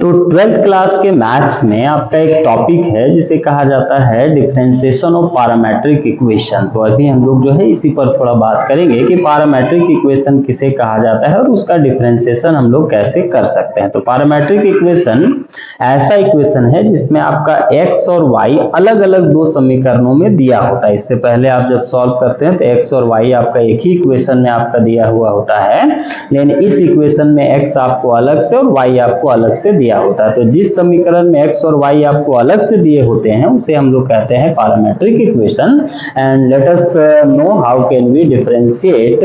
तो 12th class के maths में आपका एक टॉपिक है जिसे कहा जाता है डिफरेंशिएशन ऑफ पैरामीट्रिक इक्वेशन। तो अभी हम लोग जो है इसी पर थोड़ा बात करेंगे कि पैरामीट्रिक इक्वेशन किसे कहा जाता है और उसका डिफरेंशिएशन हम लोग कैसे कर सकते हैं। तो पैरामीट्रिक इक्वेशन ऐसा इक्वेशन है जिसमें आपका x और y अलग अलग दो समीकरणों में दिया होता है। इससे पहले आप जब सॉल्व करते हैं तो x और y आपका एक ही इक्वेशन में आपका दिया हुआ होता है, लेकिन इस इक्वेशन में x आपको अलग से और y आपको अलग से दिया होता है। तो जिस समीकरण में x और y आपको अलग से दिए होते हैं उसे हम लोग कहते हैं parametric equation. And let us know how can we differentiate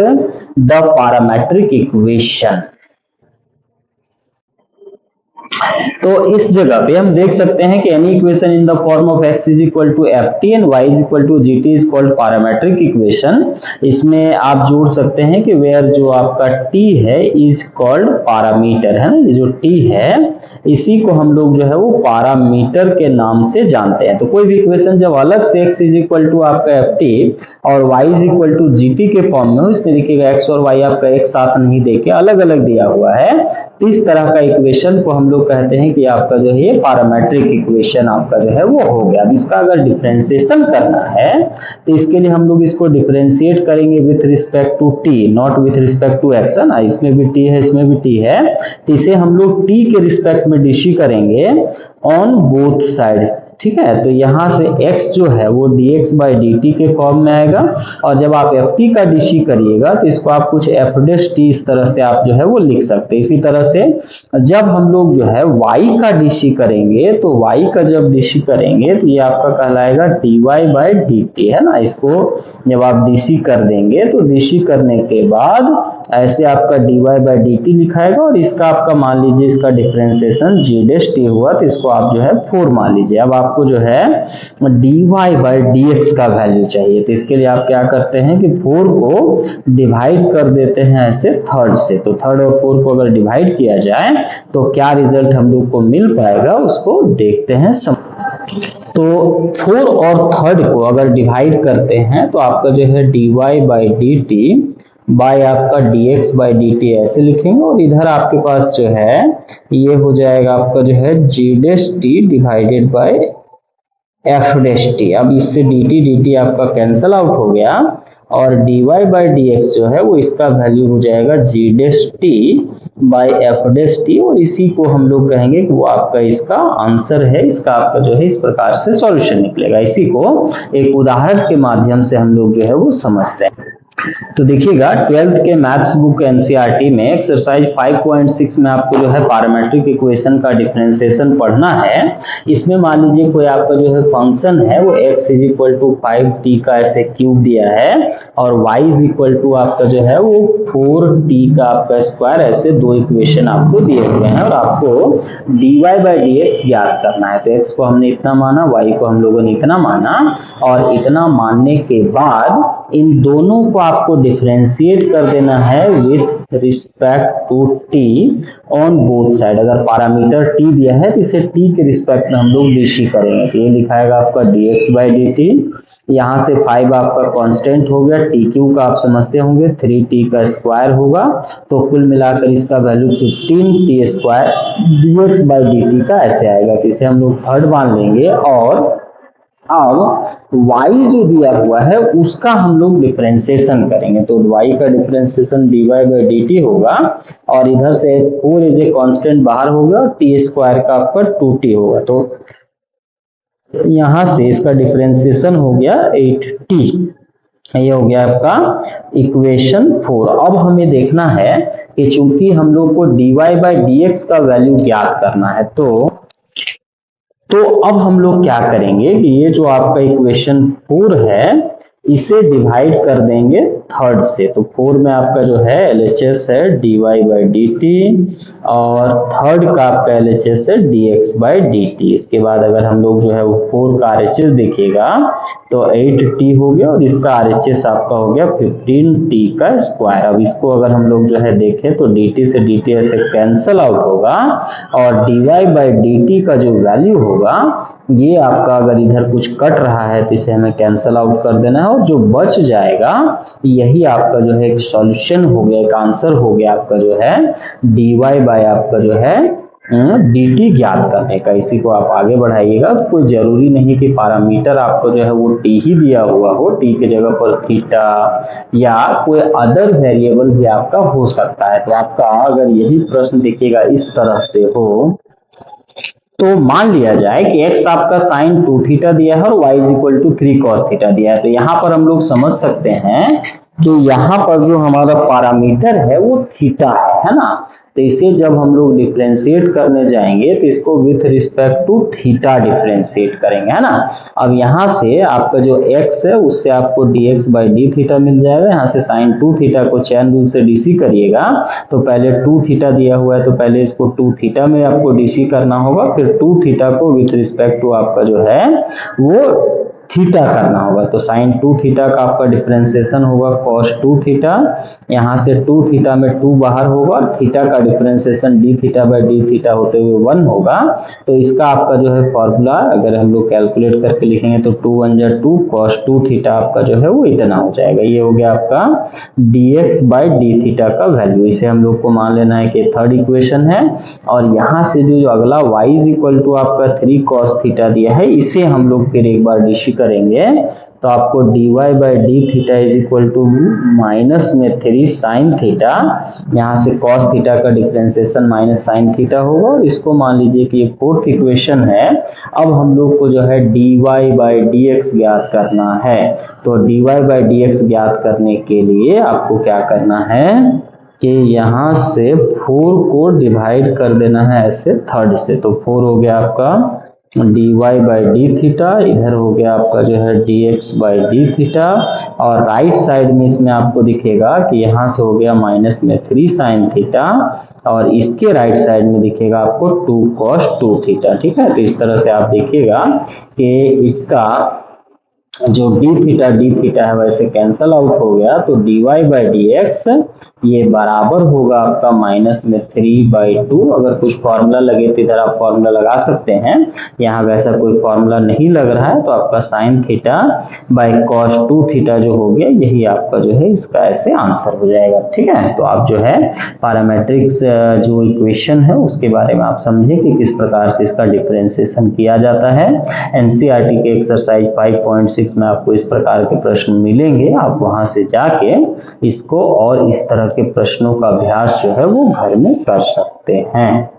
the parametric equation. तो इस जगह पे हम देख सकते हैं कि any equation in the form of x is equal to ft and y is equal to gt is called parametric equation. इसमें आप जोड़ सकते हैं कि वेयर जो आपका t है इज कॉल्ड पैरामीटर, है ना। ये जो t है इसी को हम लोग जो है वो पैरामीटर के नाम से जानते हैं। तो कोई भी इक्वेशन जब अलग से x इज इक्वल टू आपका ft और y is equal to gt के फॉर्म में हो, इसमें देखिएगा x और y आपका एक साथ नहीं देके अलग अलग दिया हुआ है, तो इस तरह का इक्वेशन को हम लोग कहते हैं कि आपका जो है पैरामीट्रिक इक्वेशन आपका जो है वो हो गया। अब इसका अगर डिफरेंशिएशन करना है तो इसके लिए हम लोग इसको डिफरेंशिएट करेंगे with respect to t, not with respect to x, है ना। इसमें भी t है, इसमें भी t है, तो इसे हम लोग t के रिस्पेक्ट में डिशी करेंगे ऑन बोथ साइड्स, ठीक है। तो यहाँ से x जो है वो dx बाई dt के फॉर्म में आएगा, और जब आप ft का डिशी करिएगा तो इसको आप कुछ f डैश t इस तरह से आप जो है वो लिख सकते हैं। इसी तरह से जब हम लोग जो है y का डिशी करेंगे तो y का जब डिशी करेंगे तो ये आपका कहलाएगा dy बाई dt, है ना। इसको जब आप डिशी कर देंगे तो डिशी करने के बाद ऐसे आपका dy बाई dt लिखाएगा, और इसका आपका मान लीजिए इसका डिफरेंशिएशन g डैश t हुआ तो इसको आप जो है 4 मान लीजिए। अब आपको जो है dy बाई dx का वैल्यू चाहिए, तो इसके लिए आप क्या करते हैं कि 4 को डिवाइड कर देते हैं ऐसे थर्ड से। तो थर्ड और 4 को अगर डिवाइड किया जाए तो क्या रिजल्ट हम लोग को मिल पाएगा उसको देखते हैं। तो 4 और थर्ड को अगर डिवाइड करते हैं तो आपका जो है dy बाई dt बाय आपका dx बाई dt ऐसे लिखेंगे, और इधर आपके पास जो है ये हो जाएगा आपका जो है g dash t divided by f dash t। अब इससे dt आपका कैंसल आउट हो गया, और dy बाई dx जो है वो इसका वैल्यू हो जाएगा g dash t by f dash t, और इसी को हम लोग कहेंगे कि वो आपका इसका आंसर है। इसका आपका जो है इस प्रकार से सॉल्यूशन निकलेगा। इसी को एक उदाहरण के माध्यम से हम लोग जो है वो समझते हैं। तो देखिएगा 12th के मैथ्स बुक एनसीईआरटी में एक्सरसाइज 5.6 में आपको जो है पैरामीट्रिक इक्वेशन का डिफरेंशिएशन पढ़ना है। इसमें मान लीजिए कोई आपका जो है फंक्शन है वो x is equal to 5t का ऐसे क्यूब दिया है, और y इज इक्वल टू आपका जो है वो 4t का आपका स्क्वायर, ऐसे दो इक्वेशन आपको दिए हुए हैं, और आपको dy बाई dx ज्ञात करना है। तो x को हमने इतना माना, y को हम लोगों ने इतना माना, और इतना मानने के बाद इन दोनों को आपको डिफरेंशिएट कर देना है with respect to t on both side. अगर पैरामीटर t दिया है तो इसे t के रिस्पेक्ट में हम लोग डिशी करेंगे। तो ये लिखाएगा आपका dx बाई dt, यहाँ से 5 आपका कांस्टेंट हो गया, t क्यू का आप समझते होंगे 3t का स्क्वायर होगा, तो कुल मिलाकर इसका value 15t square dx by dt का ऐसे आएगा। तो इसे हम लोग थर्ड मान लेंगे, और अब y जो दिया हुआ है उसका हम लोग डिफरेंशिएशन करेंगे। तो y का डिफरेंशिएशन dy बाई dt होगा, और इधर से 4 इज ए कांस्टेंट बाहर होगा, और t स्क्वायर का आपका 2t होगा। तो यहां से इसका डिफरेंशिएशन हो गया 8t। ये हो गया आपका इक्वेशन 4। अब हमें देखना है कि चूंकि हम लोग को dy बाई dx का वैल्यू ज्ञात करना है, तो अब हम लोग क्या करेंगे कि ये जो आपका इक्वेशन 4 है इसे डिवाइड कर देंगे थर्ड से। तो 4 में आपका जो है LHS है dy बाई dt, और थर्ड का आपका LHS है dx बाई dt। इसके बाद अगर हम लोग जो है वो 4 का RHS देखिएगा तो 8t हो गया, और इसका RHS आपका हो गया 15t का स्क्वायर। अब इसको अगर हम लोग जो है देखें तो dt से dt ऐसे कैंसल आउट होगा, और dy बाई dt का जो वैल्यू होगा ये आपका अगर इधर कुछ कट रहा है तो इसे हमें कैंसल आउट कर देना है, और जो बच जाएगा यही आपका जो है एक सॉल्यूशन हो गया, एक आंसर हो गया आपका जो है dy बाई आपका जो है dt ज्ञात करने का। इसी को आप आगे बढ़ाइएगा। कोई जरूरी नहीं कि पैरामीटर आपको जो है वो t ही दिया हुआ हो, t के जगह पर थीटा या कोई अदर वेरिएबल भी आपका हो सकता है। तो आपका अगर यही प्रश्न देखिएगा इस तरह से हो, तो मान लिया जाए कि x आपका sin 2 थीटा दिया है और y is equal to 3 cos theta दिया है। तो यहाँ पर हम लोग समझ सकते हैं कि यहाँ पर जो हमारा पैरामीटर है वो थीटा है ना। तो इसे जब हम लोग डिफरेंशिएट करने जाएंगे तो इसको with respect to theta differentiate करेंगे, है ना। अब यहाँ से आपका जो x है उससे आपको dx बाई डी थीटा मिल जाएगा। यहाँ से sin 2 थीटा को चैन रूल से dc करिएगा तो पहले 2 थीटा दिया हुआ है तो पहले इसको 2 थीटा में आपको dc करना होगा, फिर 2 थीटा को विथ रिस्पेक्ट टू आपका जो है वो थीटा करना होगा। तो sin 2 थीटा का आपका डिफरेंशिएशन होगा cos 2 थीटा। यहाँ से 2 थीटा में 2 बाहर होगा और थीटा का differentiation d theta by d theta होते हुए 1 होगा। तो इसका आपका जो है फॉर्मूला अगर हम लोग कैलकुलेट करके लिखेंगे तो 2 1 जा 2 cos 2 थीटा आपका जो है वो इतना हो जाएगा। ये हो गया आपका dx बाई डी थीटा का वैल्यू। इसे हम लोग को मान लेना है कि थर्ड इक्वेशन है। और यहाँ से जो अगला y इज इक्वल टू आपका 3 cos थीटा दिया है, इसे हम लोग फिर एक बार डीसी करेंगे तो आपको dy by d theta is equal to minus में 3 साइन थीटा, यहाँ से cos थीटा का डिफरेंशिएशन माइनस साइन थीटा होगा। और इसको मान लीजिए कि ये फोर्थ इक्वेशन है। अब हम लोग को जो है dy बाई dx ज्ञात करना है। तो dy बाई dx ज्ञात करने के लिए आपको क्या करना है कि यहाँ से 4 को डिवाइड कर देना है ऐसे थर्ड से। तो 4 हो गया आपका dy बाई डी थीटा, इधर हो गया आपका जो है dx बाई डी थीटा। और राइट साइड में इसमें आपको दिखेगा कि यहाँ से हो गया माइनस में 3 साइन थीटा और इसके राइट साइड में दिखेगा आपको 2 cos 2 थीटा। ठीक है, तो इस तरह से आप देखिएगा कि इसका जो डी थीटा है वैसे कैंसल आउट हो गया। तो dy बाई डी एक्स ये बराबर होगा आपका माइनस में 3 बाई 2। अगर कुछ फॉर्मूला लगे तो इधर आप फॉर्मूला लगा सकते हैं, यहाँ वैसा कोई फॉर्मूला नहीं लग रहा है। तो आपका sine theta by cos 2 theta जो हो गया यही आपका जो है इसका ऐसे आंसर हो जाएगा। ठीक है, तो आप जो है पैरामेट्रिक्स जो इक्वेशन है उसके बारे में आप समझे कि किस प्रकार से इसका डिफरेंशिएशन किया जाता है। एनसीईआरटी के एक्सरसाइज 5.6 में आपको इस प्रकार के प्रश्न मिलेंगे। आप वहां से जाके इसको और इस तरह के प्रश्नों का अभ्यास जो है वो घर में कर सकते हैं।